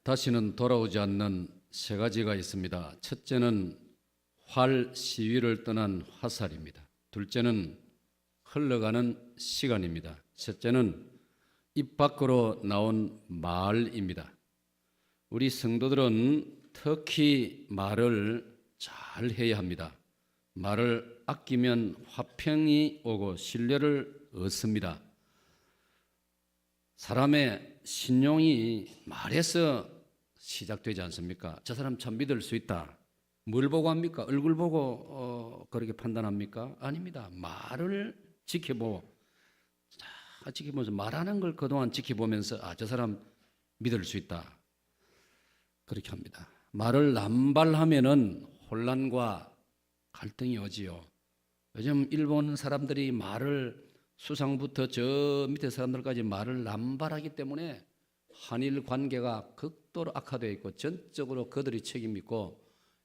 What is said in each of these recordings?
다시는 돌아오지 않는 세 가지가 있습니다. 첫째는 활 시위를 떠난 화살입니다. 둘째는 흘러가는 시간입니다. 셋째는 입 밖으로 나온 말입니다. 우리 성도들은 특히 말을 잘 해야 합니다. 말을 아끼면 화평이 오고 신뢰를 얻습니다. 사람의 신용이 말에서 시작되지 않습니까? 저 사람 참 믿을 수 있다. 뭘 보고 합니까? 얼굴 보고 그렇게 판단합니까? 아닙니다. 말을 지켜보면서 말하는 걸 그동안 지켜보면서 저 사람 믿을 수 있다. 그렇게 합니다. 말을 남발하면은 혼란과 갈등이 오지요. 요즘 일본 사람들이 말을 수상부터 저 밑에 사람들까지 말을 남발하기 때문에 한일 관계가 극도로 악화되어 있고 전적으로 그들이 책임 있고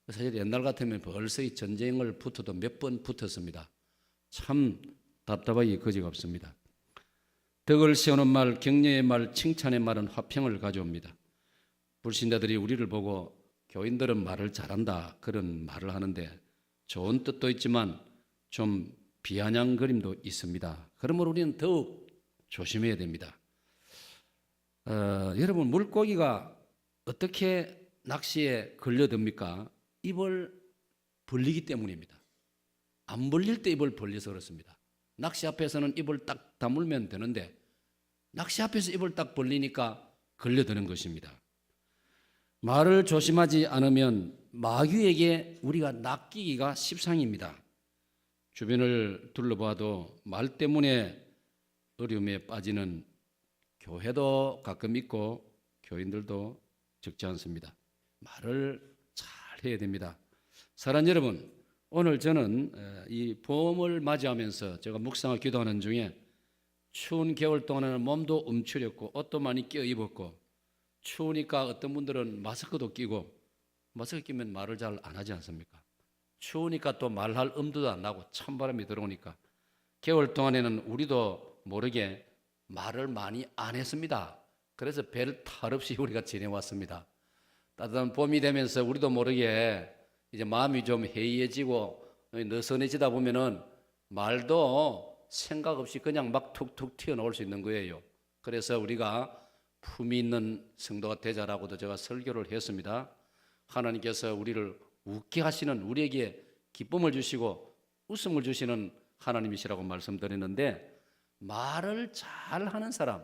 사실 옛날 같으면 벌써 이 전쟁을 붙어도 몇 번 붙었습니다. 참 답답하기 거지가 없습니다. 덕을 세우는 말, 격려의 말, 칭찬의 말은 화평을 가져옵니다. 불신자들이 우리를 보고 교인들은 말을 잘한다 그런 말을 하는데 좋은 뜻도 있지만 좀 비아냥거림도 있습니다. 그러므로 우리는 더욱 조심해야 됩니다. 여러분, 물고기가 어떻게 낚시에 걸려듭니까? 입을 벌리기 때문입니다. 안 벌릴 때 입을 벌려서 그렇습니다. 낚시 앞에서는 입을 딱 다물면 되는데 낚시 앞에서 입을 딱 벌리니까 걸려드는 것입니다. 말을 조심하지 않으면 마귀에게 우리가 낚이기가 십상입니다. 주변을 둘러봐도 말 때문에 어려움에 빠지는 교회도 가끔 있고 교인들도 적지 않습니다. 말을 잘 해야 됩니다. 사랑하는 여러분, 오늘 저는 이 봄을 맞이하면서 제가 묵상하고 기도하는 중에 추운 겨울 동안에는 몸도 움츠렸고 옷도 많이 껴입었고 추우니까 어떤 분들은 마스크도 끼고 마스크 끼면 말을 잘 안 하지 않습니까? 추우니까 또 말할 엄두도 안 나고 찬바람이 들어오니까 겨울 동안에는 우리도 모르게 말을 많이 안 했습니다. 그래서 별 탈 없이 우리가 지내왔습니다. 따뜻한 봄이 되면서 우리도 모르게 이제 마음이 좀 해이해지고 느슨해지다 보면은 말도 생각 없이 그냥 막 툭툭 튀어나올 수 있는 거예요. 그래서 우리가 품이 있는 성도가 되자라고도 제가 설교를 했습니다. 하나님께서 우리를 웃게 하시는, 우리에게 기쁨을 주시고 웃음을 주시는 하나님이시라고 말씀드리는데, 말을 잘하는 사람,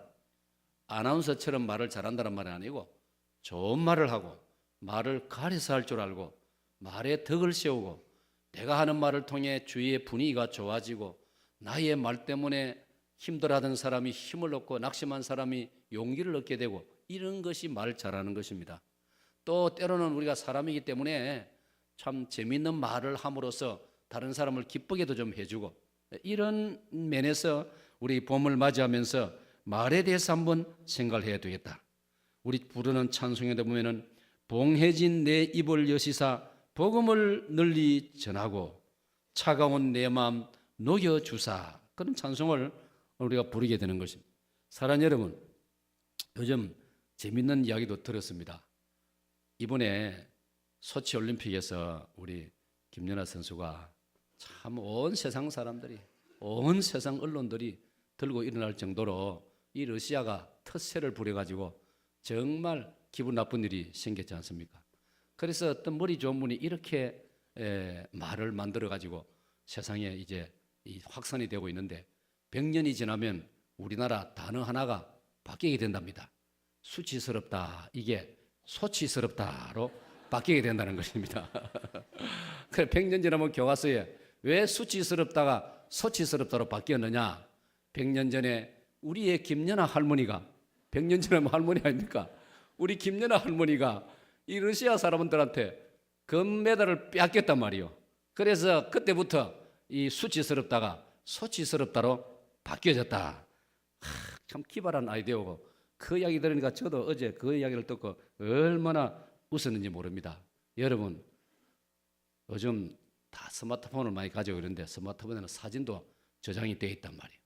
아나운서처럼 말을 잘한다는 말이 아니고 좋은 말을 하고 말을 가려서 할 줄 알고 말에 덕을 세우고 내가 하는 말을 통해 주위의 분위기가 좋아지고 나의 말 때문에 힘들어하던 사람이 힘을 얻고 낙심한 사람이 용기를 얻게 되고 이런 것이 말 잘하는 것입니다. 또 때로는 우리가 사람이기 때문에 참 재미있는 말을 함으로써 다른 사람을 기쁘게도 좀 해주고 이런 면에서 우리 봄을 맞이하면서 말에 대해서 한번 생각을 해야 되겠다. 우리 부르는 찬송에도 보면은 봉해진 내 입을 여시사 복음을 널리 전하고 차가운 내 마음 녹여주사, 그런 찬송을 우리가 부르게 되는 것입니다. 사랑하는 여러분, 요즘 재밌는 이야기도 들었습니다. 이번에 소치 올림픽에서 우리 김연아 선수가 참 온 세상 사람들이, 온 세상 언론들이 들고 일어날 정도로 이 러시아가 텃세를 부려가지고 정말 기분 나쁜 일이 생겼지 않습니까? 그래서 어떤 머리 좋은 분이 이렇게 말을 만들어가지고 세상에 이제 확산이 되고 있는데 100년이 지나면 우리나라 단어 하나가 바뀌게 된답니다. 수치스럽다, 이게 소치스럽다로 바뀌게 된다는 것입니다. 그래, 100년 지나면 교과서에 왜 수치스럽다가 소치스럽다로 바뀌었느냐? 100년 전에 우리의 김연아 할머니가, 100년 전에 할머니 아닙니까? 우리 김연아 할머니가 이 러시아 사람들한테 금메달을 뺏겼단 말이요. 그래서 그때부터 이 수치스럽다가 소치스럽다로 바뀌어졌다. 참 기발한 아이디어고, 그 이야기 들으니까 저도 어제 그 이야기를 듣고 얼마나 웃었는지 모릅니다. 여러분, 요즘 다 스마트폰을 많이 가지고 있는데 스마트폰에는 사진도 저장이 되어 있단 말이에요.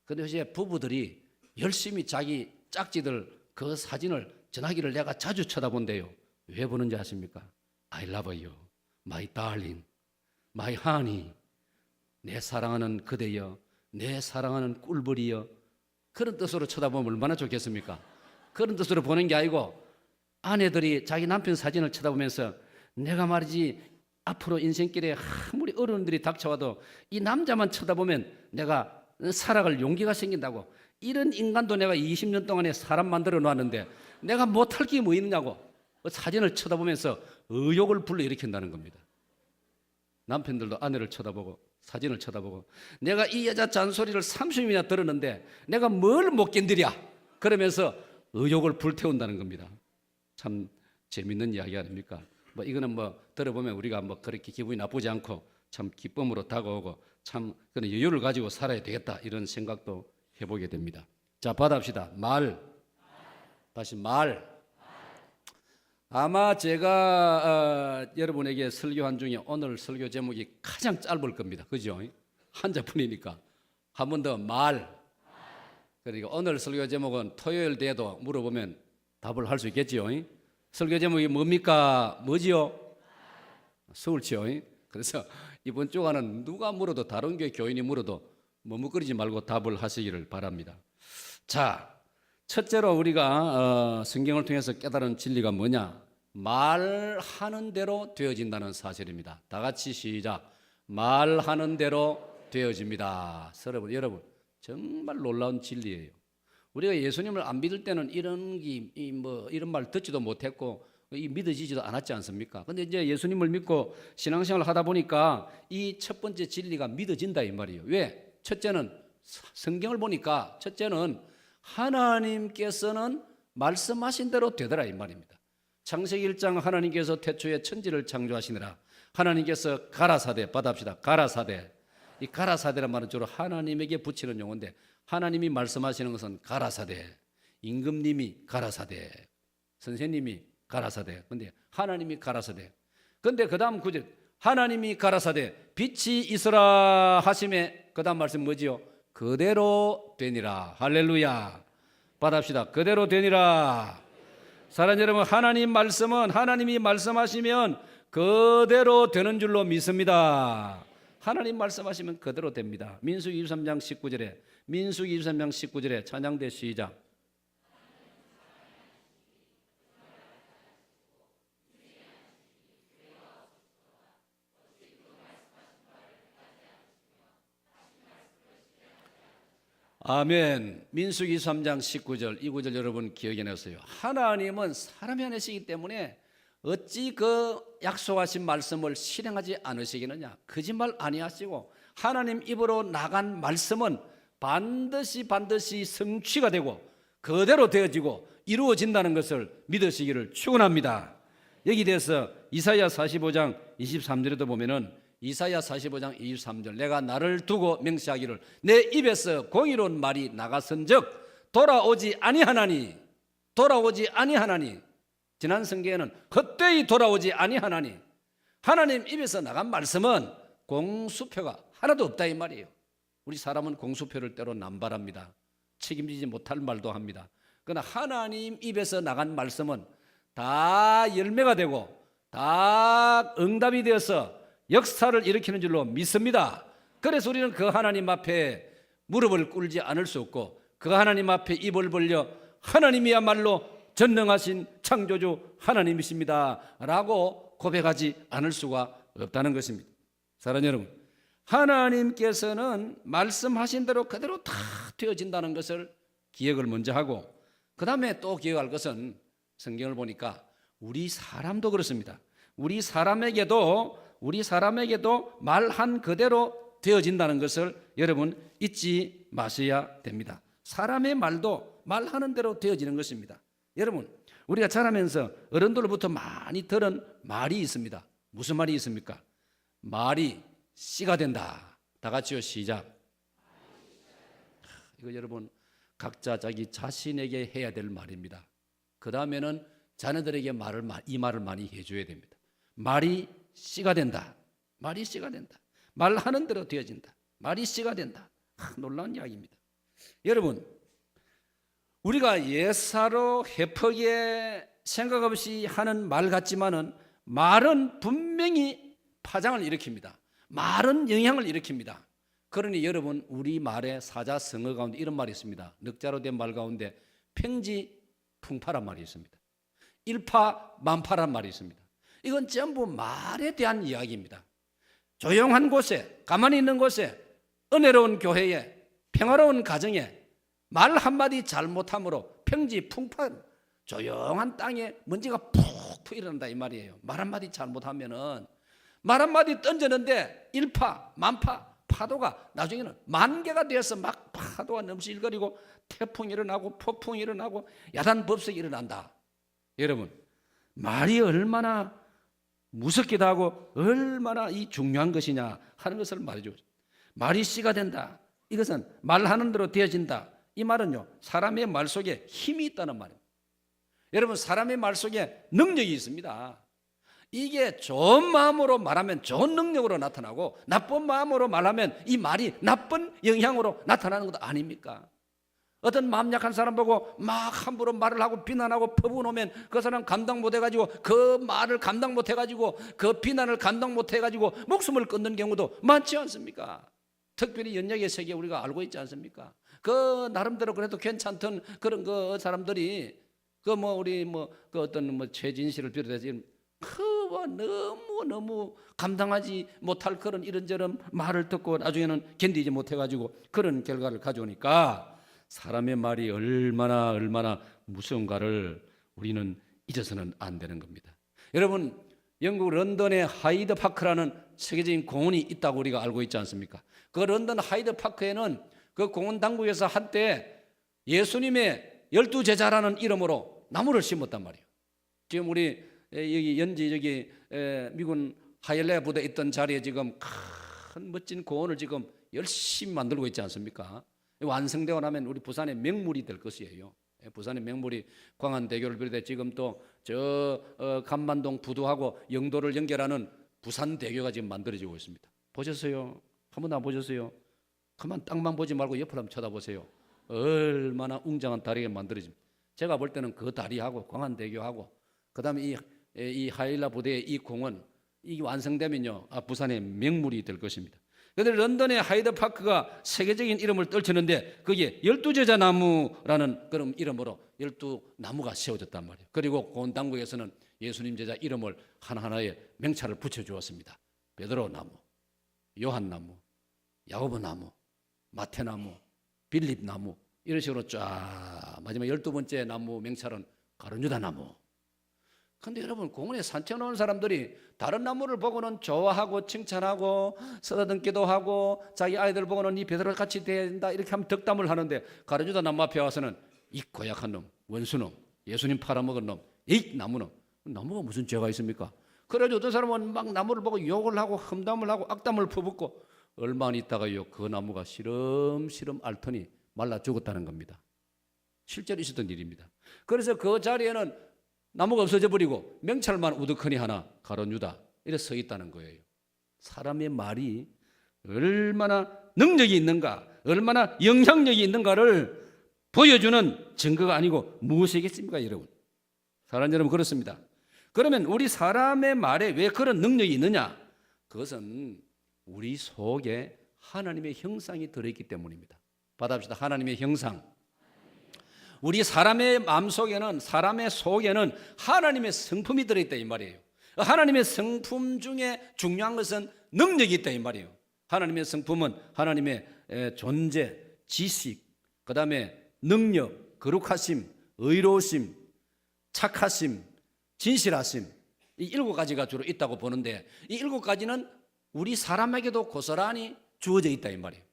근데 이제 부부들이 열심히 자기 짝지들 그 사진을 전화기를 내가 자주 쳐다본대요. 왜 보는지 아십니까? I love you, my darling, my honey. 내 사랑하는 그대여, 내 사랑하는 꿀벌이여. 그런 뜻으로 쳐다보면 얼마나 좋겠습니까? 그런 뜻으로 보는 게 아니고 아내들이 자기 남편 사진을 쳐다보면서 내가 말이지 앞으로 인생길에 아무리 어려움들이 닥쳐와도 이 남자만 쳐다보면 내가 살아갈 용기가 생긴다고. 이런 인간도 내가 20년 동안에 사람 만들어 놨는데 내가 못할 게 뭐 있느냐고 사진을 쳐다보면서 의욕을 불러일으킨다는 겁니다. 남편들도 아내를 쳐다보고 사진을 쳐다보고 내가 이 여자 잔소리를 30년이나 들었는데 내가 뭘 못 견디랴 그러면서 의욕을 불태운다는 겁니다. 참 재밌는 이야기 아닙니까? 뭐 이거는 뭐 들어보면 우리가 뭐 그렇게 기분이 나쁘지 않고 참 기쁨으로 다가오고 참 그런 여유를 가지고 살아야 되겠다 이런 생각도 해보게 됩니다. 자, 받아봅시다. 말. 다시 말. 아마 제가 여러분에게 설교한 중에 오늘 설교 제목이 가장 짧을 겁니다. 그죠? 한 자뿐이니까. 한 번 더 말. 그러니까 오늘 설교 제목은 토요일 돼도 물어보면 답을 할 수 있겠지요. 설교 제목이 뭡니까? 뭐지요? 서울치요. 그래서 이번 주간은 누가 물어도 다른 교회 교인이 물어도 머뭇거리지 말고 답을 하시기를 바랍니다. 자, 첫째로 우리가 성경을 통해서 깨달은 진리가 뭐냐? 말하는 대로 되어진다는 사실입니다. 다 같이 시작. 말하는 대로 되어집니다. 여러분 정말 놀라운 진리예요. 우리가 예수님을 안 믿을 때는 이런 말 듣지도 못했고 믿어지지도 않았지 않습니까? 근데 이제 예수님을 믿고 신앙생활을 하다 보니까 이 첫 번째 진리가 믿어진다 이 말이에요. 왜? 첫째는 성경을 보니까 첫째는 하나님께서는 말씀하신 대로 되더라 이 말입니다. 창세기 1장 하나님께서 태초에 천지를 창조하시느라 하나님께서 가라사대 받아봅시다. 가라사대. 이 가라사대란 말은 주로 하나님에게 붙이는 용어인데 하나님이 말씀하시는 것은 가라사대. 임금님이 가라사대. 선생님이 가라사대. 근데 하나님이 가라사대. 근데 그 다음 구절 하나님이 가라사대 빛이 있으라 하심에 그 다음 말씀 뭐지요? 그대로 되니라. 할렐루야. 받아봅시다. 그대로 되니라. 사랑하는 여러분, 하나님 말씀은 하나님이 말씀하시면 그대로 되는 줄로 믿습니다. 하나님 말씀하시면 그대로 됩니다. 민수기 23장 19절에 찬양대 시작. 아멘. 민수기 3장 19절 이 구절 여러분 기억해내세요. 하나님은 사람이 아니시기 때문에 어찌 그 약속하신 말씀을 실행하지 않으시겠느냐. 거짓말 아니하시고 하나님 입으로 나간 말씀은 반드시 성취가 되고 그대로 되어지고 이루어진다는 것을 믿으시기를 축원합니다. 여기 대해서 이사야 45장 23절에도 보면은 이사야 45장 23절 내가 나를 두고 맹세하기를 내 입에서 공의로운 말이 나갔은즉 돌아오지 아니하나니 지난 성경에는 헛되이 돌아오지 아니하나니 하나님 입에서 나간 말씀은 공수표가 하나도 없다 이 말이에요. 우리 사람은 공수표를 때로 남발합니다. 책임지지 못할 말도 합니다. 그러나 하나님 입에서 나간 말씀은 다 열매가 되고 다 응답이 되어서 역사를 일으키는 줄로 믿습니다. 그래서 우리는 그 하나님 앞에 무릎을 꿇지 않을 수 없고 그 하나님 앞에 입을 벌려 하나님이야말로 전능하신 창조주 하나님이십니다 라고 고백하지 않을 수가 없다는 것입니다. 사랑하는 여러분, 하나님께서는 말씀하신 대로 그대로 다 되어진다는 것을 기억을 먼저 하고 그 다음에 또 기억할 것은 성경을 보니까 우리 사람도 그렇습니다. 우리 사람에게도 말한 그대로 되어진다는 것을 여러분 잊지 마셔야 됩니다. 사람의 말도 말하는 대로 되어지는 것입니다. 여러분, 우리가 자라면서 어른들로부터 많이 들은 말이 있습니다. 무슨 말이 있습니까? 말이 씨가 된다. 다 같이요, 시작. 이거 여러분 각자 자기 자신에게 해야 될 말입니다. 그 다음에는 자녀들에게 이 말을 많이 해줘야 됩니다. 말이 씨가 된다. 말이 씨가 된다. 말하는 대로 되어진다. 말이 씨가 된다. 놀라운 이야기입니다. 여러분, 우리가 예사로 해프게 생각 없이 하는 말 같지만은 말은 분명히 파장을 일으킵니다. 말은 영향을 일으킵니다. 그러니 여러분, 우리 말의 사자성어 가운데 이런 말이 있습니다. 넉자로 된 말 가운데 평지풍파란 말이 있습니다. 일파만파란 말이 있습니다. 이건 전부 말에 대한 이야기입니다. 조용한 곳에, 가만히 있는 곳에, 은혜로운 교회에, 평화로운 가정에 말 한마디 잘못함으로 평지풍파, 조용한 땅에 먼지가 푹푹 일어난다 이 말이에요. 말 한마디 잘못하면은, 말 한마디 던졌는데 일파 만파, 파도가 나중에는 만개가 되어서 막 파도가 넘실거리고 태풍이 일어나고 폭풍이 일어나고 야단법석이 일어난다. 여러분, 말이 얼마나 무섭기도 하고 얼마나 이 중요한 것이냐 하는 것을 말해줘. 말이 씨가 된다. 이것은 말하는 대로 되어진다. 이 말은요, 사람의 말 속에 힘이 있다는 말입니다. 여러분, 사람의 말 속에 능력이 있습니다. 이게 좋은 마음으로 말하면 좋은 능력으로 나타나고, 나쁜 마음으로 말하면 이 말이 나쁜 영향으로 나타나는 것 아닙니까? 어떤 마음 약한 사람 보고 막 함부로 말을 하고 비난하고 퍼부으면 그 사람 감당 못해가지고, 그 말을 감당 못해가지고, 그 비난을 감당 못해가지고 목숨을 끊는 경우도 많지 않습니까? 특별히 연약의 세계 우리가 알고 있지 않습니까? 그 나름대로 그래도 괜찮던 그런 그 사람들이 우리 그 어떤 최진 씨를 비롯해서 너무 감당하지 못할 그런 이런저런 말을 듣고 나중에는 견디지 못해가지고 그런 결과를 가져오니까 사람의 말이 얼마나 무서운가를 우리는 잊어서는 안 되는 겁니다. 여러분, 영국 런던의 하이드 파크라는 세계적인 공원이 있다고 우리가 알고 있지 않습니까? 그 런던 하이드 파크에는 그 공원 당국에서 한때 예수님의 12제자라는 이름으로 나무를 심었단 말이에요. 지금 우리 여기 연지 미군 하이엘레 부대 있던 자리에 지금 큰 멋진 공원을 지금 열심히 만들고 있지 않습니까? 완성되고 나면 우리 부산의 명물이 될 것이에요. 부산의 명물이 광안대교를 비롯해 지금 또 간만동 부두하고 영도를 연결하는 부산대교가 지금 만들어지고 있습니다. 보셨어요? 한 번도 안 보셨어요? 그만 땅만 보지 말고 옆을 한번 쳐다보세요. 얼마나 웅장한 다리가 만들어집니다. 제가 볼 때는 그 다리하고 광안대교하고 그다음에 이 하일라 부대의 이 공원, 이게 완성되면요, 부산의 명물이 될 것입니다. 그런데 런던의 하이드파크가 세계적인 이름을 떨쳤는데 거기에 12제자 나무라는 그런 이름으로 12나무가 세워졌단 말이에요. 그리고 공원 당국에서는 예수님 제자 이름을 하나하나에 명찰을 붙여주었습니다. 베드로 나무, 요한 나무, 야고보 나무, 마태 나무, 빌립 나무, 이런 식으로 쫙 마지막 12번째 나무 명찰은 가룟유다 나무. 그런데 여러분, 공원에 산책 오는 사람들이 다른 나무를 보고는 좋아하고 칭찬하고 쓰다듬기도 하고 자기 아이들 보고는 이 베드로 같이 된다 이렇게 하면 덕담을 하는데, 가룟유다 나무 앞에 와서는 이 고약한 놈, 원수놈, 예수님 팔아먹은 놈, 이 나무는, 나무가 무슨 죄가 있습니까? 그래가지고 어떤 사람은 막 나무를 보고 욕을 하고 험담을 하고 악담을 퍼붓고 얼마 안 있다가요, 그 나무가 시름시름 앓더니 말라 죽었다는 겁니다. 실제로 있었던 일입니다. 그래서 그 자리에는 나무가 없어져 버리고 명찰만 우두커니 하나 가룟유다 이렇게 서 있다는 거예요. 사람의 말이 얼마나 능력이 있는가, 얼마나 영향력이 있는가를 보여주는 증거가 아니고 무엇이겠습니까, 여러분? 사랑하는 여러분, 그렇습니다. 그러면 우리 사람의 말에 왜 그런 능력이 있느냐? 그것은 우리 속에 하나님의 형상이 들어있기 때문입니다. 받아봅시다. 하나님의 형상. 우리 사람의 마음속에는, 사람의 속에는 하나님의 성품이 들어있다 이 말이에요. 하나님의 성품 중에 중요한 것은 능력이 있다 이 말이에요. 하나님의 성품은 하나님의 존재, 지식, 그 다음에 능력, 거룩하심, 의로우심, 착하심, 진실하심, 이 7가지가 주로 있다고 보는데, 이 7가지는 우리 사람에게도 고스란히 주어져 있다 이 말이에요.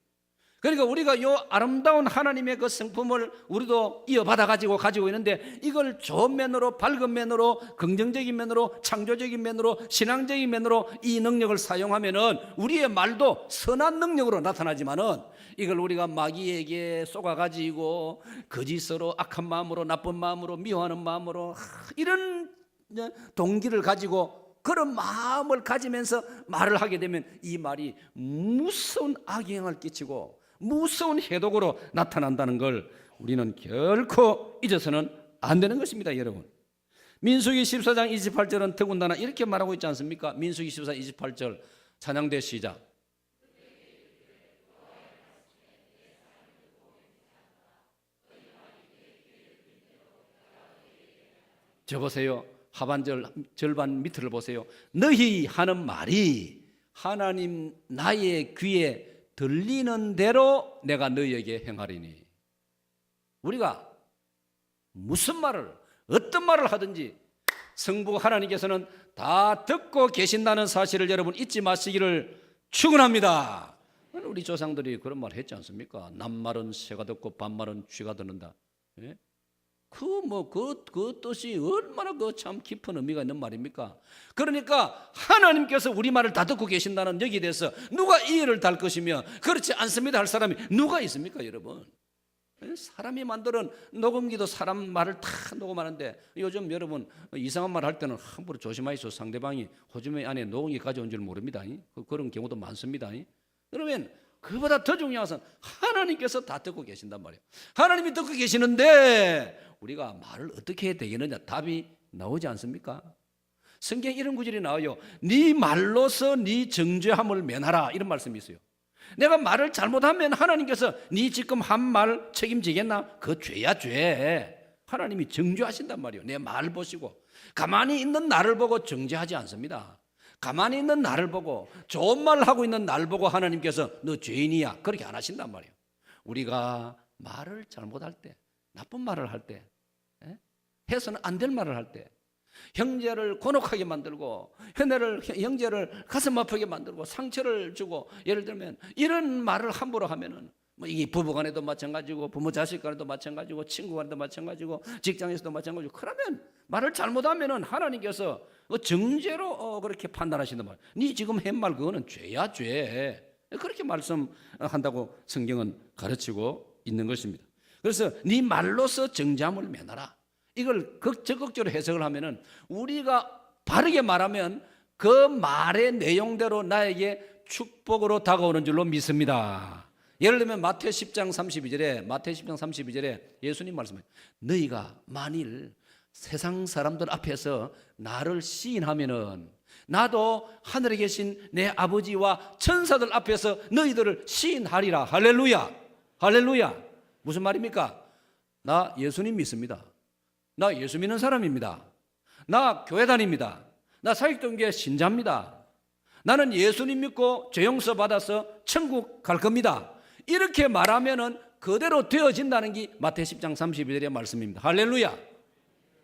그러니까 우리가 이 아름다운 하나님의 그 성품을 우리도 이어받아 가지고 있는데, 이걸 좋은 면으로, 밝은 면으로, 긍정적인 면으로, 창조적인 면으로, 신앙적인 면으로 이 능력을 사용하면은 우리의 말도 선한 능력으로 나타나지만은, 이걸 우리가 마귀에게 쏘아가지고 거짓으로, 악한 마음으로, 나쁜 마음으로, 미워하는 마음으로 이런 동기를 가지고 그런 마음을 가지면서 말을 하게 되면 이 말이 무서운 악영향을 끼치고 무서운 해독으로 나타난다는 걸 우리는 결코 잊어서는 안 되는 것입니다, 여러분. 민수기 14장 28절은 더군다나 이렇게 말하고 있지 않습니까? 민수기 14장 28절 찬양대 시작. 저 보세요. 하반절 절반 밑을 보세요. 너희 하는 말이 하나님 나의 귀에 들리는 대로 내가 너희에게 행하리니. 우리가 무슨 말을 어떤 말을 하든지 성부 하나님께서는 다 듣고 계신다는 사실을 여러분 잊지 마시기를 축원합니다. 우리 조상들이 그런 말 했지 않습니까? 남말은 새가 듣고 반말은 쥐가 듣는다. 예? 그 뜻이 얼마나 참 깊은 의미가 있는 말입니까? 그러니까 하나님께서 우리 말을 다 듣고 계신다는 여기에 대해서 누가 이해를 달 것이며 그렇지 않습니다 할 사람이 누가 있습니까, 여러분? 사람이 만드는 녹음기도 사람 말을 다 녹음하는데 요즘 여러분 이상한 말 할 때는 함부로 조심하시오. 상대방이 호주머니 안에 녹음기 가져온 줄 모릅니다. 그런 경우도 많습니다. 그러면 그보다 더 중요한 것은 하나님께서 다 듣고 계신단 말이에요. 하나님이 듣고 계시는데 우리가 말을 어떻게 해야 되겠느냐, 답이 나오지 않습니까? 성경에 이런 구절이 나와요. 네 말로서 네 정죄함을 면하라, 이런 말씀이 있어요. 내가 말을 잘못하면 하나님께서 네 지금 한 말 책임지겠나? 그 죄야 죄. 하나님이 정죄하신단 말이에요. 내 말 보시고. 가만히 있는 나를 보고 정죄하지 않습니다. 가만히 있는 나를 보고 좋은 말 하고 있는 나를 보고 하나님께서 너 죄인이야 그렇게 안 하신단 말이에요. 우리가 말을 잘못할 때, 나쁜 말을 할 때, 해서는 안 될 말을 할 때, 형제를 곤혹하게 만들고 형제를 가슴 아프게 만들고 상처를 주고, 예를 들면 이런 말을 함부로 하면은 뭐 이게 부부간에도 마찬가지고 부모 자식간에도 마찬가지고 친구간에도 마찬가지고 직장에서도 마찬가지고. 그러면 말을 잘못하면은 하나님께서 정죄로 그렇게 판단하신단 말이에요. 네 지금 한 말 그거는 죄야 죄. 그렇게 말씀한다고 성경은 가르치고 있는 것입니다. 그래서 네 말로서 정죄함을 면하라. 이걸 적극적으로 해석을 하면은 우리가 바르게 말하면 그 말의 내용대로 나에게 축복으로 다가오는 줄로 믿습니다. 예를 들면 마태 10장 32절에 예수님 말씀해요. 너희가 만일 세상 사람들 앞에서 나를 시인하면은 나도 하늘에 계신 내 아버지와 천사들 앞에서 너희들을 시인하리라. 할렐루야. 할렐루야. 무슨 말입니까? 나 예수님 믿습니다. 나 예수 믿는 사람입니다. 나 교회 다닙니다. 나 사역동교회 신자입니다. 나는 예수님 믿고 죄 용서 받아서 천국 갈 겁니다. 이렇게 말하면은 그대로 되어진다는 게 마태 10장 32절의 말씀입니다. 할렐루야.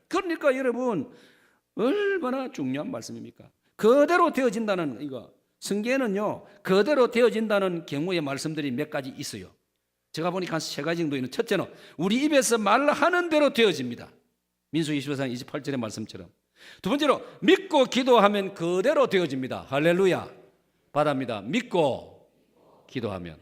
그러니까 여러분 얼마나 중요한 말씀입니까? 그대로 되어진다는 이거. 성경에는요 그대로 되어진다는 경우의 말씀들이 몇 가지 있어요. 제가 보니까 한 3가지 정도 있는. 첫째는 우리 입에서 말하는 대로 되어집니다. 민수기 24장 28절의 말씀처럼. 두 번째로 믿고 기도하면 그대로 되어집니다. 할렐루야. 받합니다. 믿고 기도하면.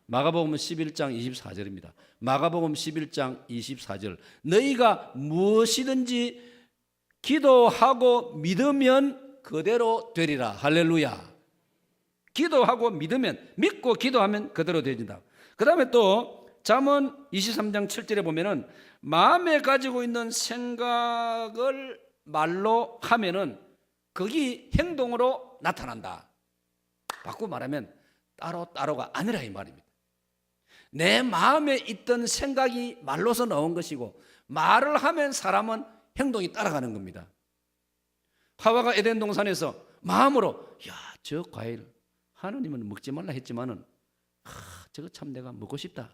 마가복음 11장 24절입니다. 마가복음 11장 24절. 너희가 무엇이든지 기도하고 믿으면 그대로 되리라. 할렐루야. 기도하고 믿으면, 믿고 기도하면 그대로 되어진다. 그 다음에 또 잠언 23장 7절에 보면은 마음에 가지고 있는 생각을 말로 하면은 거기 행동으로 나타난다. 바꾸고 말하면 따로가 아니라 이 말입니다. 내 마음에 있던 생각이 말로서 나온 것이고 말을 하면 사람은 행동이 따라가는 겁니다. 하와가 에덴 동산에서 마음으로 저 과일 하나님은 먹지 말라 했지만은 저거 참 내가 먹고 싶다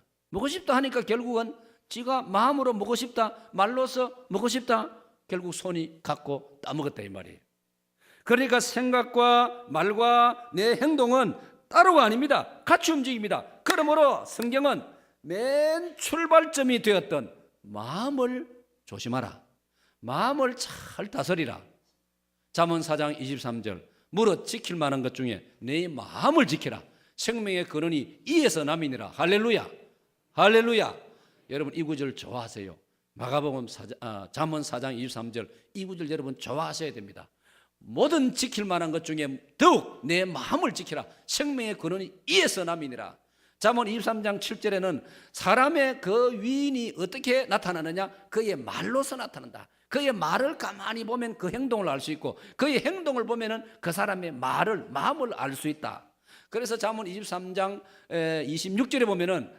하니까 결국은 지가 마음으로 먹고 싶다, 말로서 먹고 싶다, 결국 손이 갖고 따먹었다 이 말이에요. 그러니까 생각과 말과 내 행동은 따로가 아닙니다. 같이 움직입니다. 그러므로 성경은 맨 출발점이 되었던 마음을 조심하라. 마음을 잘 다스리라. 잠언 4장 23절. 무릇 지킬 만한 것 중에 내 마음을 지키라. 생명의 근원이 이에서 남이니라. 할렐루야. 할렐루야. 여러분 이 구절 좋아하세요. 마가복음 잠언 4장 23절 이 구절 여러분 좋아하셔야 됩니다. 모든 지킬 만한 것 중에 더욱 내 마음을 지키라. 생명의 근원이 이에서 남이니라. 잠언 23장 7절에는 사람의 그 위인이 어떻게 나타나느냐? 그의 말로서 나타난다. 그의 말을 가만히 보면 그 행동을 알 수 있고, 그의 행동을 보면은 그 사람의 마음을 알 수 있다. 그래서 잠언 23장 26절에 보면은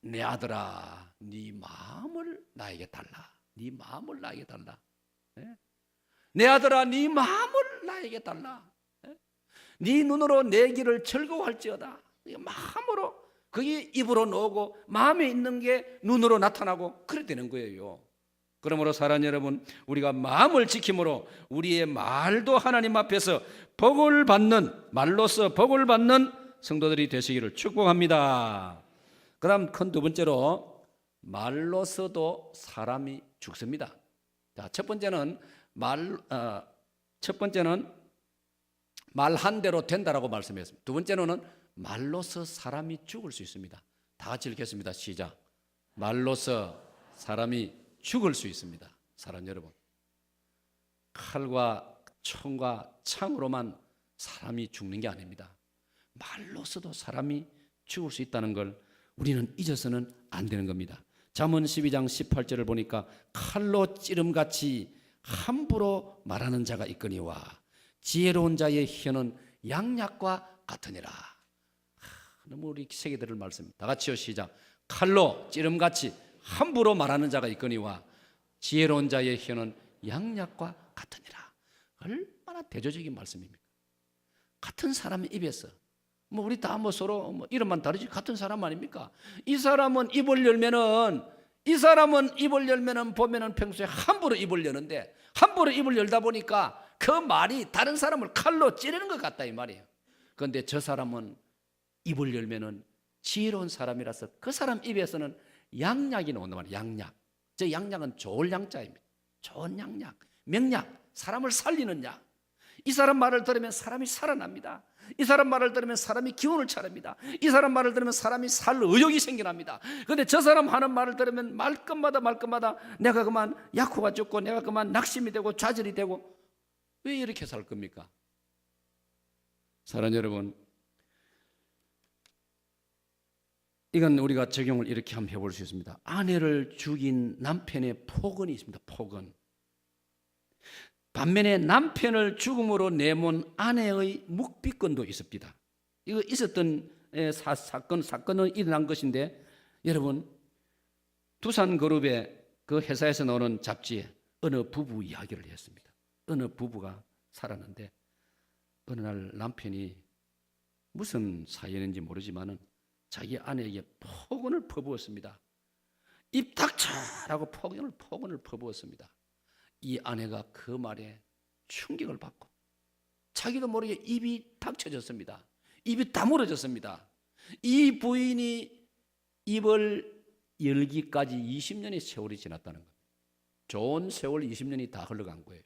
내 아들아, 네 마음을 나에게 달라. 네 마음을 나에게 달라. 내 아들아, 네 마음을 나에게 달라. 네 눈으로 내 길을 즐거워할지어다. 마음으로, 그게 입으로 나오고 마음에 있는 게 눈으로 나타나고 그래 되는 거예요. 그러므로 사랑하는 여러분, 우리가 마음을 지킴으로 우리의 말도 하나님 앞에서 복을 받는, 말로서 복을 받는 성도들이 되시기를 축복합니다. 그 다음 큰 두 번째로, 말로서도 사람이 죽습니다. 자, 첫 번째는 말 한 대로 된다라고 말씀했습니다. 두 번째로는 말로서 사람이 죽을 수 있습니다. 다 같이 읽겠습니다. 시작. 말로서 사람이 죽을 수 있습니다. 사랑 여러분, 칼과 총과 창으로만 사람이 죽는 게 아닙니다. 말로서도 사람이 죽을 수 있다는 걸 우리는 잊어서는 안 되는 겁니다. 잠언 12장 18절을 보니까 칼로 찌름같이 함부로 말하는 자가 있거니와 지혜로운 자의 혀는 양약과 같으니라. 너무 우리 세계들을 말씀. 다 같이요, 시작. 칼로 찌름같이 함부로 말하는 자가 있거니와 지혜로운 자의 혀는 양약과 같으니라. 얼마나 대조적인 말씀입니까? 같은 사람의 입에서, 우리 다 서로 이름만 다르지 같은 사람 아닙니까? 이 사람은 입을 열면은 보면은 평소에 함부로 입을 여는데, 함부로 입을 열다 보니까 그 말이 다른 사람을 칼로 찌르는 것 같다 이 말이에요. 그런데 저 사람은 입을 열면은 지혜로운 사람이라서 그 사람 입에서는 양약이 나온단 말이에요. 양약. 저 양약은 좋을 양자입니다. 좋은 양약, 명약, 사람을 살리는 약. 이 사람 말을 들으면 사람이 살아납니다. 이 사람 말을 들으면 사람이 기운을 차립니다. 이 사람 말을 들으면 사람이 살 의욕이 생겨납니다. 그런데 저 사람 하는 말을 들으면 말끝마다 내가 그만 약호가 죽고 내가 그만 낙심이 되고 좌절이 되고, 왜 이렇게 살 겁니까? 사랑하는 여러분, 이건 우리가 적용을 이렇게 한번 해볼 수 있습니다. 아내를 죽인 남편의 폭언이 있습니다. 폭언. 반면에 남편을 죽음으로 내몬 아내의 묵비권도 있습니다. 이거 있었던 사건은 일어난 것인데, 여러분, 두산그룹의 그 회사에서 나오는 잡지에 어느 부부 이야기를 했습니다. 어느 부부가 살았는데 어느 날 남편이 무슨 사연인지 모르지만은 자기 아내에게 폭언을 퍼부었습니다. 입 닥쳐라고 폭언을 퍼부었습니다. 이 아내가 그 말에 충격을 받고 자기도 모르게 입이 닥쳐졌습니다. 입이 다물어졌습니다. 이 부인이 입을 열기까지 20년의 세월이 지났다는 겁니다. 좋은 세월 20년이 다 흘러간 거예요.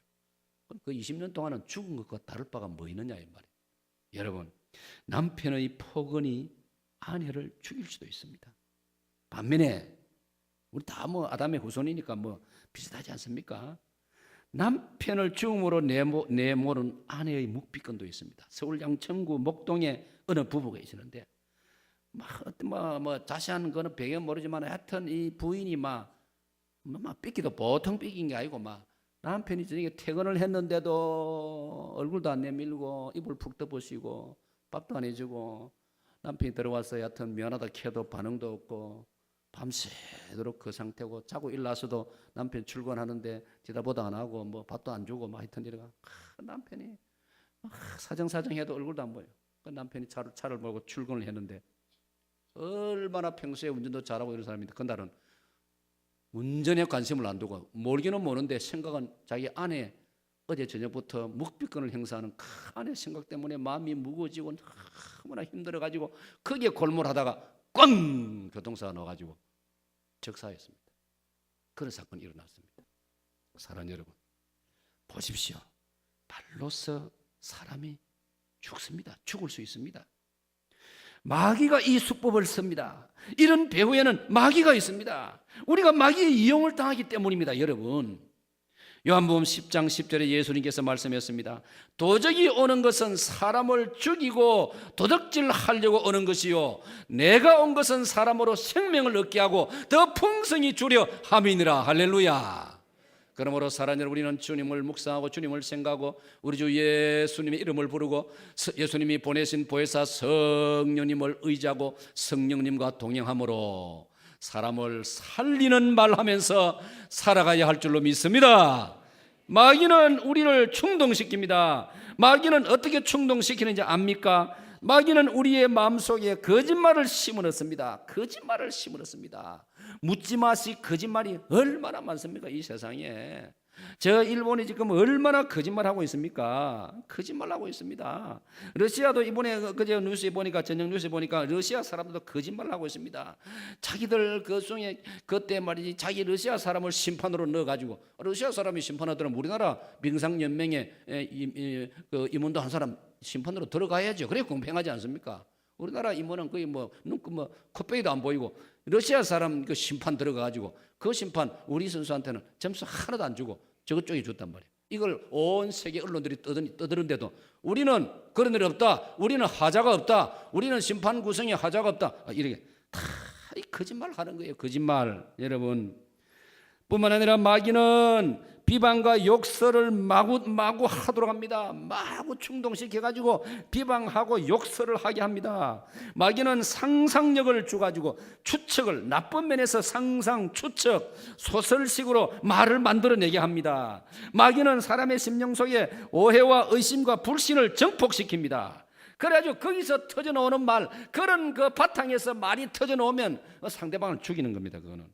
그 20년 동안은 죽은 것과 다를 바가 뭐 있느냐 이 말이에요. 여러분, 남편의 폭언이 아내를 죽일 수도 있습니다. 반면에 우리 다 아담의 후손이니까 비슷하지 않습니까? 남편을 죽음으로 내모는 아내의 묵비권도 있습니다. 서울 양천구 목동에 어느 부부가 계시는데 자세한 거는 배경 모르지만 하여튼 이 부인이 삐기도 보통 삐긴 게 아니고 남편이 저녁에 퇴근을 했는데도 얼굴도 안 내밀고 입을 푹 덮으시고 밥도 안 해주고, 남편이 들어와서 여하튼 미안하다 캐도 반응도 없고 밤새도록 그 상태고, 자고 일어나서도 남편 출근하는데 대답도 안 하고 밥도 안 주고 하여튼 이래가 남편이 사정사정해도 얼굴도 안 보여. 그 남편이 차를 몰고 출근을 했는데 얼마나 평소에 운전도 잘하고 이런 사람인데 그날은 운전에 관심을 안 두고, 모르기는 모르는데 생각은 자기 아내 어제 저녁부터 묵비권을 행사하는 그 아내 생각 때문에 마음이 무거워지고 너무나 힘들어가지고 거기에 골몰하다가 꽝! 교통사가 나가지고 적사했습니다. 그런 사건이 일어났습니다. 사랑하는 여러분, 보십시오. 말로서 사람이 죽습니다. 죽을 수 있습니다. 마귀가 이 수법을 씁니다. 이런 배후에는 마귀가 있습니다. 우리가 마귀의 이용을 당하기 때문입니다. 여러분, 요한복음 10장 10절에 예수님께서 말씀했습니다. 도적이 오는 것은 사람을 죽이고 도둑질하려고 오는 것이요 내가 온 것은 사람으로 생명을 얻게 하고 더 풍성히 주려 함이니라. 할렐루야. 그러므로 사랑하는 여러분, 우리는 주님을 묵상하고 주님을 생각하고 우리 주 예수님의 이름을 부르고 예수님이 보내신 보혜사 성령님을 의지하고 성령님과 동행함으로 사람을 살리는 말하면서 살아가야 할 줄로 믿습니다. 마귀는 우리를 충동시킵니다. 마귀는 어떻게 충동시키는지 압니까? 마귀는 우리의 마음속에 거짓말을 심어넣습니다. 거짓말을 심어넣습니다. 묻지 마시 거짓말이 얼마나 많습니까? 이 세상에. 저 일본이 지금 얼마나 거짓말하고 있습니까? 거짓말하고 있습니다. 러시아도 이번에 그제 뉴스에 보니까, 저녁 뉴스에 보니까 러시아 사람들도 거짓말하고 있습니다. 자기들 그 중에 그때 말이지, 자기 러시아 사람을 심판으로 넣어가지고, 러시아 사람이 심판하더라면 우리나라 빙상연맹에 임원도 한 사람 심판으로 들어가야죠. 그래 공평하지 않습니까? 우리나라 임원은 거의 코빼기도 안 보이고, 러시아 사람 그 심판 들어가가지고 그 심판 우리 선수한테는 점수 하나도 안 주고 저쪽에 줬단 말이에요. 이걸 온 세계 언론들이 떠드는데도 우리는 그런 일 없다, 우리는 하자가 없다, 우리는 심판 구성에 하자가 없다, 이렇게 다 이 거짓말 하는 거예요. 거짓말. 여러분, 뿐만 아니라 마귀는 비방과 욕설을 마구 하도록 합니다. 마구 충동시켜가지고 비방하고 욕설을 하게 합니다. 마귀는 상상력을 주가지고 추측을, 나쁜 면에서 상상, 추측, 소설식으로 말을 만들어내게 합니다. 마귀는 사람의 심령 속에 오해와 의심과 불신을 증폭시킵니다. 그래가지고 거기서 터져나오는 말, 그런 그 바탕에서 말이 터져나오면 상대방을 죽이는 겁니다. 그거는.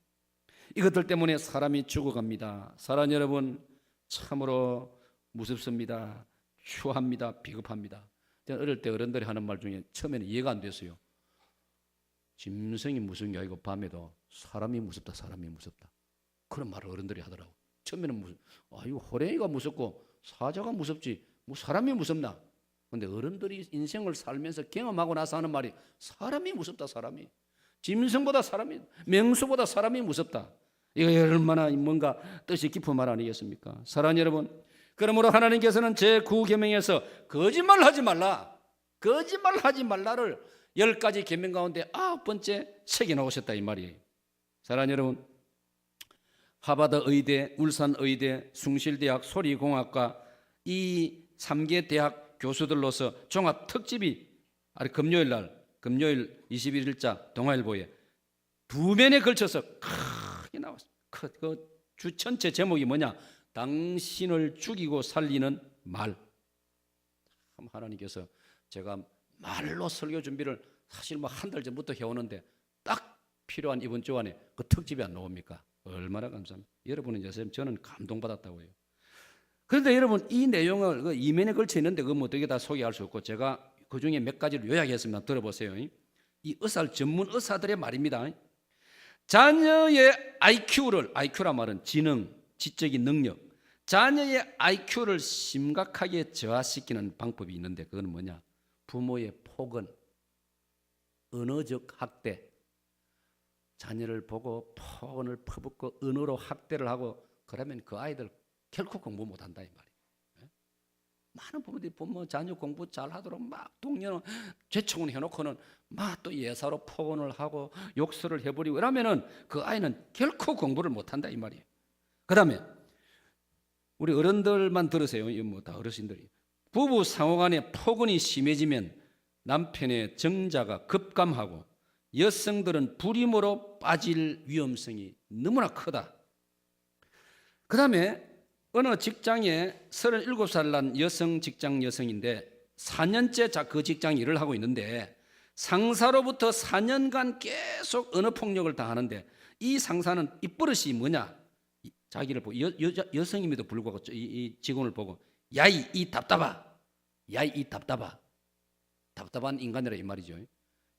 이것들 때문에 사람이 죽어갑니다. 사랑하는 여러분, 참으로 무섭습니다. 추합니다. 비겁합니다. 저는 어릴 때 어른들이 하는 말 중에 처음에는 이해가 안 됐어요. 짐승이 무서운 게 아니고 밤에도 사람이 무섭다, 사람이 무섭다. 그런 말을 어른들이 하더라고. 처음에는 이거 호랭이가 무섭고 사자가 무섭지 뭐 사람이 무섭나. 근데 어른들이 인생을 살면서 경험하고 나서 하는 말이 사람이 무섭다, 사람이. 짐승보다 사람이, 맹수보다 사람이 무섭다. 이거 얼마나 뭔가 뜻이 깊은 말 아니겠습니까? 사랑하는 여러분, 그러므로 하나님께서는 제9계명에서 거짓말하지 말라, 거짓말하지 말라를 10가지 계명 가운데 9번째 새겨놓으셨다 이 말이에요. 사랑하는 여러분, 하버드 의대, 울산 의대, 숭실대학 소리공학과 이 3개 대학 교수들로서 종합 특집이 금요일 21일자 동아일보에 2면에 걸쳐서 크게 나왔습니다. 그 주 전체 제목이 뭐냐? 당신을 죽이고 살리는 말. 참 하나님께서, 제가 말로 설교 준비를 사실 한 달 전부터 해오는데 딱 필요한 이번 주 안에 그 특집이 안 나옵니까? 얼마나 감사합니다. 여러분은 이제 저는 감동받았다고 해요. 그런데 여러분, 이 내용을 2면에 걸쳐 있는데 그건 어떻게 다 소개할 수 없고 제가 그 중에 몇 가지를 요약했습니다. 들어보세요. 이 전문 의사들의 말입니다. 자녀의 IQ란 말은 지능, 지적인 능력, 자녀의 IQ를 심각하게 저하시키는 방법이 있는데 그건 뭐냐? 부모의 폭언, 언어적 학대. 자녀를 보고 폭언을 퍼붓고 언어로 학대를 하고 그러면 그 아이들 결코 공부 못한다 이 말이에요. 많은 부모들이 부모 자녀 공부 잘하도록 막 동료는 재촉을 해놓고는 막 또 예사로 폭언을 하고 욕설을 해버리고 이러면은 그 아이는 결코 공부를 못한다 이 말이에요. 그 다음에 우리 어른들만 들으세요. 이거 다 어르신들이. 부부 상호간에 폭언이 심해지면 남편의 정자가 급감하고 여성들은 불임으로 빠질 위험성이 너무나 크다. 그 다음에 어느 직장에 37살 난 여성 직장 여성인데 4년째 그 직장 일을 하고 있는데 상사로부터 4년간 계속 언어폭력을 당하는데 이 상사는 이 버릇이 뭐냐? 자기를 보고 여성임에도 불구하고 이 직원을 보고 야이 이 답답아, 야이 이 답답아, 답답한 인간이라 이 말이죠.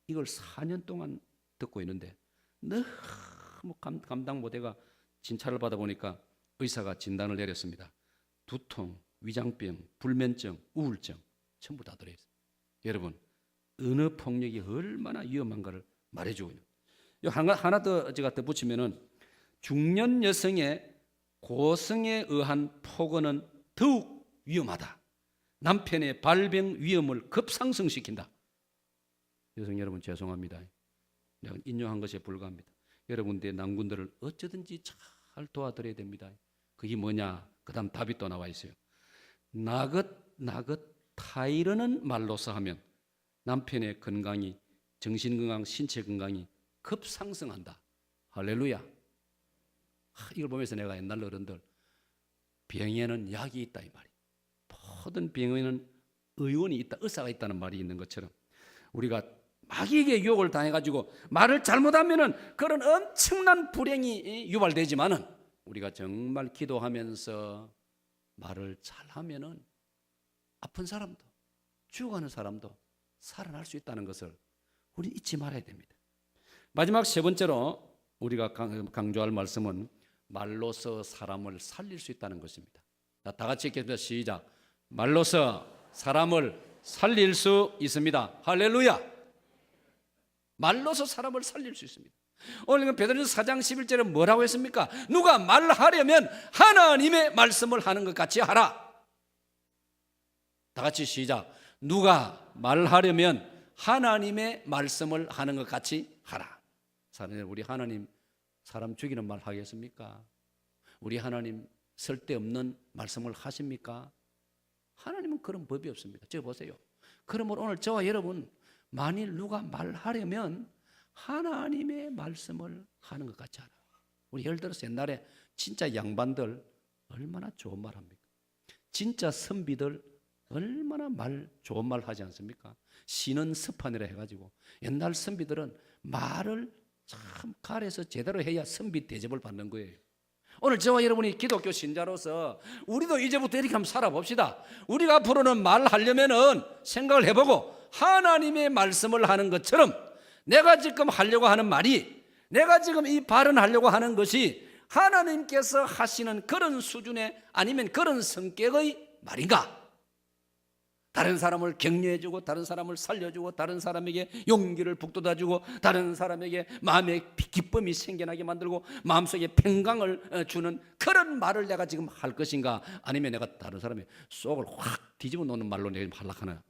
이걸 4년 동안 듣고 있는데 너무 감당 못해가 진찰을 받아보니까 의사가 진단을 내렸습니다. 두통, 위장병, 불면증, 우울증 전부 다 들어있어요. 여러분, 언어 폭력이 얼마나 위험한가를 말해주고 있는. 하나 더 제가 덧붙이면은 중년 여성의 고성에 의한 폭언은 더욱 위험하다. 남편의 발병 위험을 급상승시킨다. 여성 여러분 죄송합니다. 내가 인용한 것에 불과합니다. 여러분들의 난군들을 어쩌든지 잘 도와드려야 됩니다. 그게 뭐냐? 그 다음 답이 또 나와 있어요. 나긋 타이르는 말로서 하면 남편의 건강이, 정신건강, 신체 건강이 급상승한다. 할렐루야. 이걸 보면서 내가 옛날 어른들, 병에는 약이 있다 이 말이. 모든 병에는 의원이 있다, 의사가 있다는 말이 있는 것처럼 우리가 마귀에게 유혹을 당해가지고 말을 잘못하면은 그런 엄청난 불행이 유발되지만은 우리가 정말 기도하면서 말을 잘하면은 아픈 사람도 죽어가는 사람도 살아날 수 있다는 것을 우리 잊지 말아야 됩니다. 마지막 세 번째로 우리가 강조할 말씀은 말로서 사람을 살릴 수 있다는 것입니다. 다 같이 읽겠습니다. 시작. 말로서 사람을 살릴 수 있습니다. 할렐루야. 말로서 사람을 살릴 수 있습니다. 오늘 베드로전서 4장 11절에 뭐라고 했습니까? 누가 말하려면 하나님의 말씀을 하는 것 같이 하라. 다 같이 시작. 누가 말하려면 하나님의 말씀을 하는 것 같이 하라. 우리 하나님 사람 죽이는 말 하겠습니까? 우리 하나님 쓸데없는 말씀을 하십니까? 하나님은 그런 법이 없습니다. 저 보세요. 그러므로 오늘 저와 여러분, 만일 누가 말하려면 하나님의 말씀을 하는 것 같지 않아. 우리 예를 들어서 옛날에 진짜 양반들 얼마나 좋은 말 합니까? 진짜 선비들 얼마나 좋은 말 하지 않습니까? 신은 습관이라 해가지고 옛날 선비들은 말을 참 가려서 제대로 해야 선비 대접을 받는 거예요. 오늘 저와 여러분이 기독교 신자로서 우리도 이제부터 이렇게 한번 살아봅시다. 우리가 앞으로는 말하려면은 생각을 해보고 하나님의 말씀을 하는 것처럼 내가 지금 하려고 하는 말이, 내가 지금 이 발언하려고 하는 것이 하나님께서 하시는 그런 수준의 아니면 그런 성격의 말인가? 다른 사람을 격려해주고, 다른 사람을 살려주고, 다른 사람에게 용기를 북돋아주고, 다른 사람에게 마음에 기쁨이 생겨나게 만들고 마음속에 평강을 주는 그런 말을 내가 지금 할 것인가? 아니면 내가 다른 사람의 속을 확 뒤집어 놓는 말로 내가 하려고 하나?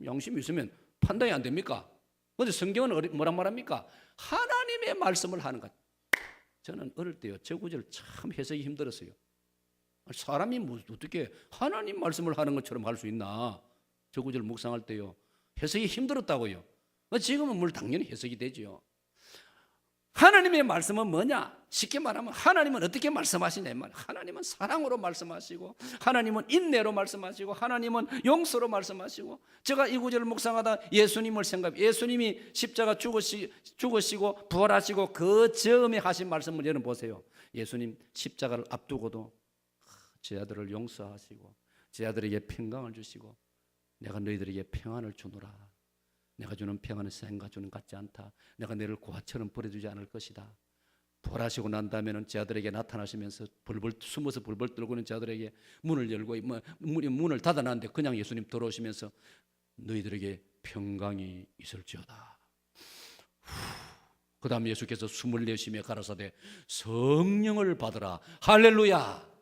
양심이 있으면 판단이 안 됩니까? 근데 성경은 뭐란 말합니까? 하나님의 말씀을 하는 것. 저는 어릴 때요, 저 구절 참 해석이 힘들었어요. 사람이 어떻게 하나님 말씀을 하는 것처럼 할 수 있나? 저 구절 묵상할 때요, 해석이 힘들었다고요. 지금은 물 당연히 해석이 되죠. 하나님의 말씀은 뭐냐? 쉽게 말하면 하나님은 어떻게 말씀하시냐? 하나님은 사랑으로 말씀하시고, 하나님은 인내로 말씀하시고, 하나님은 용서로 말씀하시고. 제가 이 구절을 묵상하다 예수님을 생각해요. 예수님이 십자가 죽으시고 부활하시고 그 즈음에 하신 말씀을 여러분 보세요. 예수님 십자가를 앞두고도 제 아들을 용서하시고 제 아들에게 평강을 주시고, 내가 너희들에게 평안을 주노라. 내가 주는 평안은 생과 주는 같지 않다. 내가 너를 고아처럼 버려두지 않을 것이다. 부활하시고 난 다음에는 제 아들에게 나타나시면서 숨어서 벌벌 떨고 있는 제 아들에게 문을 열고 문을 닫아놨는데 그냥 예수님 들어오시면서 너희들에게 평강이 있을지어다. 그 다음에 예수께서 숨을 내쉬며 가라사대 성령을 받으라. 할렐루야.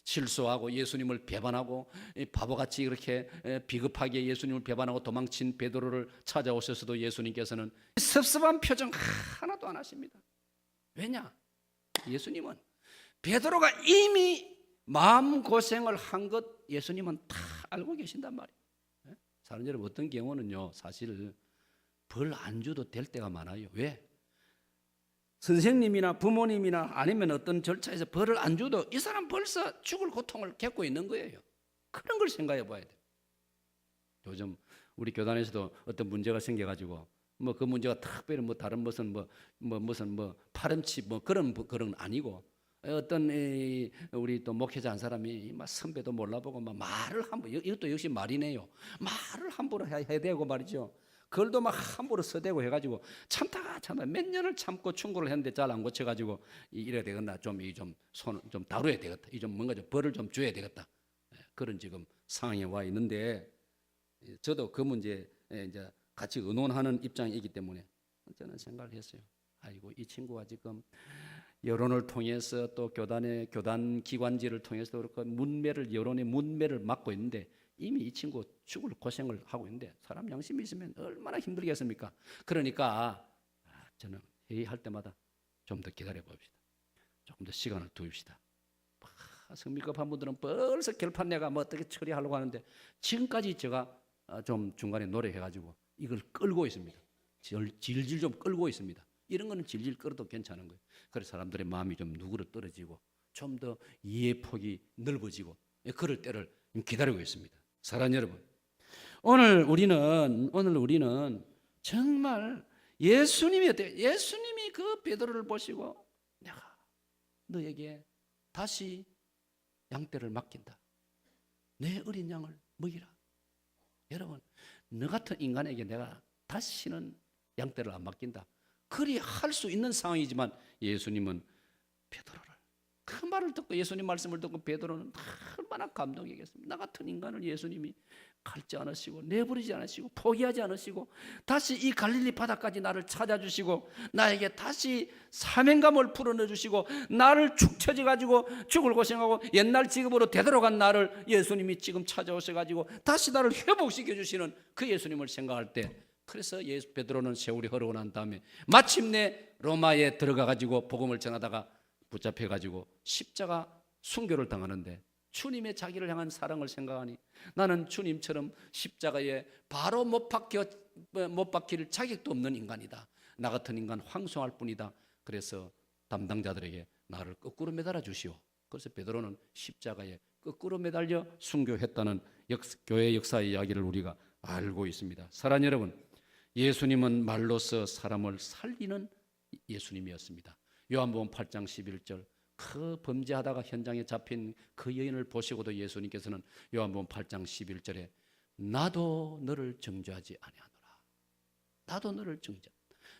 실수하고 예수님을 배반하고 바보같이 이렇게 비겁하게 예수님을 배반하고 도망친 베드로를 찾아오셔서도 예수님께서는 섭섭한 표정 하나도 안 하십니다. 왜냐? 예수님은 베드로가 이미 마음고생을 한 것 예수님은 다 알고 계신단 말이에요. 사람 여러분, 어떤 경우는요, 사실 벌 안 줘도 될 때가 많아요. 왜? 선생님이나 부모님이나 아니면 어떤 절차에서 벌을 안 줘도 이 사람 벌써 죽을 고통을 겪고 있는 거예요. 그런 걸 생각해 봐야 돼요. 요즘 우리 교단에서도 어떤 문제가 생겨가지고 그 문제가 특별히 다른 무슨 파렴치 그런 아니고, 어떤 우리 또 목회자 한 사람이 막 선배도 몰라보고 막 말을 함부로, 이것도 역시 말이네요. 말을 함부로 해야 되고 말이죠. 그걸도 막 함부로 서대고 해가지고 참다가 몇 년을 참고 충고를 했는데 잘 안 고쳐가지고 이래야 되겠나, 좀 손을 좀 다뤄야 되겠다, 이 좀 뭔가 좀 벌을 좀 줘야 되겠다, 그런 지금 상황에 와 있는데, 저도 그 문제에 이제 같이 의논하는 입장이기 때문에 저는 생각을 했어요. 아이고, 이 친구가 지금 여론을 통해서 또 교단 기관지를 통해서 그렇고 여론의 문매를 막고 있는데 이미 이 친구 죽을 고생을 하고 있는데 사람 양심이 있으면 얼마나 힘들겠습니까? 그러니까 저는 회의할 때마다 좀 더 기다려 봅시다. 조금 더 시간을 두입시다. 성밀급한 분들은 벌써 결판 내가 뭐 어떻게 처리하려고 하는데 지금까지 제가 좀 중간에 노력해가지고 이걸 끌고 있습니다. 질질 좀 끌고 있습니다. 이런 거는 질질 끌어도 괜찮은 거예요. 그래서 사람들의 마음이 좀 누그러 떨어지고 좀 더 이해 폭이 넓어지고 그럴 때를 기다리고 있습니다. 사랑하는 여러분, 오늘 우리는 정말 예수님이 어때요? 예수님이 그 베드로를 보시고 내가 너에게 다시 양떼를 맡긴다. 내 어린 양을 먹이라. 여러분, 너 같은 인간에게 내가 다시는 양떼를 안 맡긴다. 그리 할 수 있는 상황이지만 예수님은 베드로를 그 말을 듣고 예수님 말씀을 듣고 베드로는 얼마나 감동이겠습니까? 나 같은 인간을 예수님이 갈지 않으시고 내버리지 않으시고 포기하지 않으시고 다시 이 갈릴리 바다까지 나를 찾아주시고 나에게 다시 사명감을 풀어내주시고 나를 축 처져가지고 죽을 고생하고 옛날 직업으로 되돌아간 나를 예수님이 지금 찾아오셔가지고 다시 나를 회복시켜주시는 그 예수님을 생각할 때 그래서 베드로는 세월이 흐르고 난 다음에 마침내 로마에 들어가가지고 복음을 전하다가 붙잡혀가지고 십자가 순교를 당하는데 주님의 자기를 향한 사랑을 생각하니 나는 주님처럼 십자가에 바로 못 박힐 자격도 없는 인간이다. 나 같은 인간 황송할 뿐이다. 그래서 담당자들에게 나를 거꾸로 매달아 주시오. 그래서 베드로는 십자가에 거꾸로 매달려 순교했다는 교회 역사의 이야기를 우리가 알고 있습니다. 사랑하는 여러분, 예수님은 말로서 사람을 살리는 예수님이었습니다. 요한복음 8장 11절 그 범죄하다가 현장에 잡힌 그 여인을 보시고도 예수님께서는 요한복음 8장 11절에 나도 너를 정죄하지 아니하노라. 나도 너를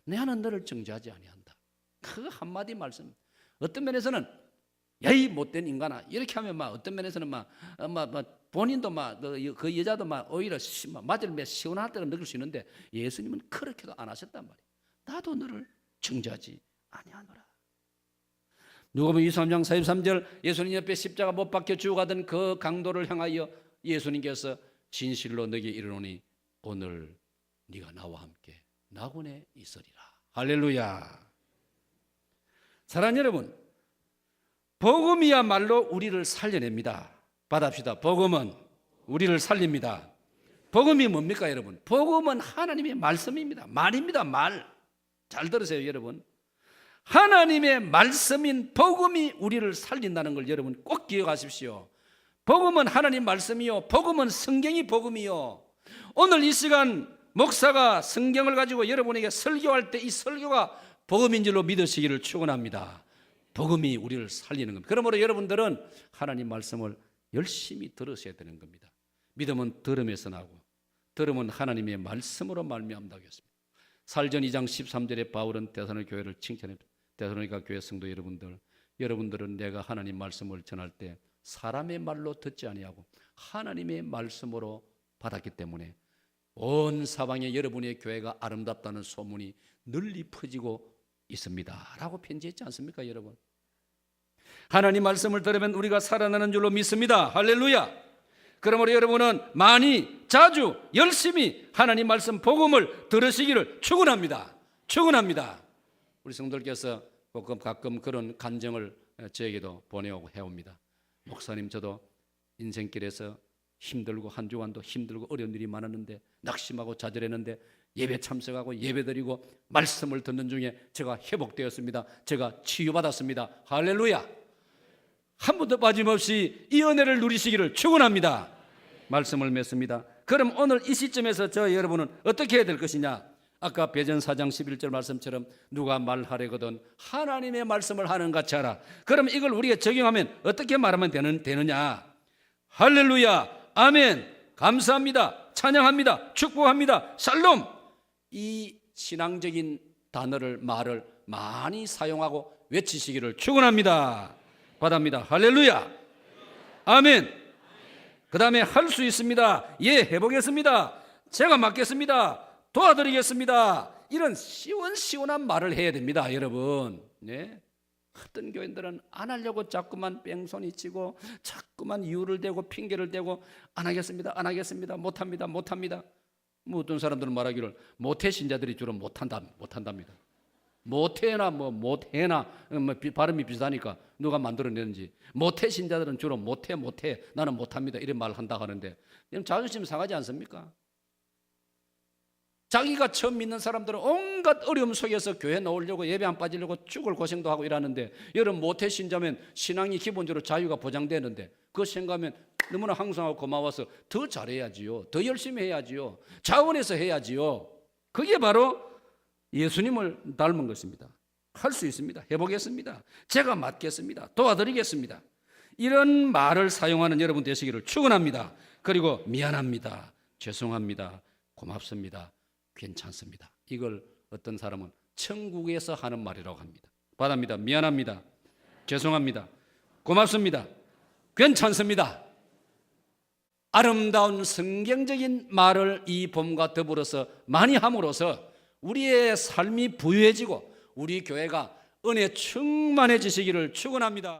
나는 너를 정죄하지 아니한다. 그 한마디 말씀. 어떤 면에서는 야이 못된 인간아 이렇게 하면 막 어떤 면에서는 막 본인도 막 그 여자도 막 오히려 맞을 매 시원할 때가 느낄 수 있는데 예수님은 그렇게도 안 하셨단 말이에요. 나도 너를 정죄하지 아니하노라. 누가복음 23장 43절 예수님 옆에 십자가 못 박혀 죽어가던 그 강도를 향하여 예수님께서 진실로 너에게 이르노니 오늘 네가 나와 함께 낙원에 있으리라. 할렐루야. 사랑하는 여러분, 복음이야말로 우리를 살려냅니다. 받합시다. 복음은 우리를 살립니다. 복음이 뭡니까 여러분? 복음은 하나님의 말씀입니다. 말입니다. 말. 잘 들으세요 여러분. 하나님의 말씀인 복음이 우리를 살린다는 걸 여러분 꼭 기억하십시오. 복음은 하나님 말씀이요, 복음은 성경이 복음이요. 오늘 이 시간 목사가 성경을 가지고 여러분에게 설교할 때 이 설교가 복음인 줄로 믿으시기를 축원합니다. 복음이 우리를 살리는 겁니다. 그러므로 여러분들은 하나님 말씀을 열심히 들으셔야 되는 겁니다. 믿음은 들음에서 나고 들음은 하나님의 말씀으로 말미암다고 했습니다. 사도전 2장 13절에 바울은 데살로니가 교회를 칭찬했습니다. 데살로니가 교회 성도 여러분들은 내가 하나님 말씀을 전할 때 사람의 말로 듣지 아니하고 하나님의 말씀으로 받았기 때문에 온 사방에 여러분의 교회가 아름답다는 소문이 널리 퍼지고 있습니다 라고 편지했지 않습니까 여러분? 하나님 말씀을 들으면 우리가 살아나는 줄로 믿습니다. 할렐루야. 그러므로 여러분은 많이 자주 열심히 하나님 말씀 복음을 들으시기를 축원합니다. 우리 성도들께서 가끔 그런 간증을 저에게도 보내오고 해옵니다. 목사님, 저도 인생길에서 힘들고 한 주간도 힘들고 어려운 일이 많았는데 낙심하고 좌절했는데 예배 참석하고 예배드리고 말씀을 듣는 중에 제가 회복되었습니다. 제가 치유받았습니다. 할렐루야. 한 번도 빠짐없이 이 은혜를 누리시기를 축원합니다. 말씀을 맺습니다. 그럼 오늘 이 시점에서 저 여러분은 어떻게 해야 될 것이냐? 아까 베드로 4장 11절 말씀처럼 누가 말하려거든 하나님의 말씀을 하는 같이 하라. 그럼 이걸 우리가 적용하면 어떻게 말하면 되느냐? 할렐루야, 아멘, 감사합니다, 찬양합니다, 축복합니다, 샬롬. 이 신앙적인 말을 많이 사용하고 외치시기를 축원합니다. 바랍니다. 할렐루야, 아멘. 그 다음에 할 수 있습니다. 예, 해보겠습니다. 제가 맡겠습니다. 도와드리겠습니다. 이런 시원시원한 말을 해야 됩니다 여러분. 네? 어떤 교인들은 안 하려고 자꾸만 뺑소니 치고 자꾸만 이유를 대고 핑계를 대고 안 하겠습니다, 안 하겠습니다, 못합니다, 못합니다. 뭐 어떤 사람들은 말하기를 모태 신자들이 주로 못한답니다. 모태나 뭐 못해나 뭐 발음이 비슷하니까 누가 만들어내는지 모태 신자들은 주로 모태 나는 못합니다 이런 말을 한다 하는데 자존심 상하지 않습니까? 자기가 처음 믿는 사람들은 온갖 어려움 속에서 교회 나오려고 예배 안 빠지려고 죽을 고생도 하고 이러는데 여러분 모태 신자면 신앙이 기본적으로 자유가 보장되는데 그거 생각하면 너무나 항상하고 고마워서 더 잘해야지요, 더 열심히 해야지요, 자원해서 해야지요. 그게 바로 예수님을 닮은 것입니다. 할 수 있습니다. 해보겠습니다. 제가 맡겠습니다. 도와드리겠습니다. 이런 말을 사용하는 여러분 되시기를 축원합니다. 그리고 미안합니다, 죄송합니다, 고맙습니다, 괜찮습니다. 이걸 어떤 사람은 천국에서 하는 말이라고 합니다. 받합니다. 미안합니다, 죄송합니다, 고맙습니다, 괜찮습니다. 아름다운 성경적인 말을 이 본과 더불어서 많이 함으로써 우리의 삶이 부유해지고 우리 교회가 은혜 충만해지시기를 축원합니다.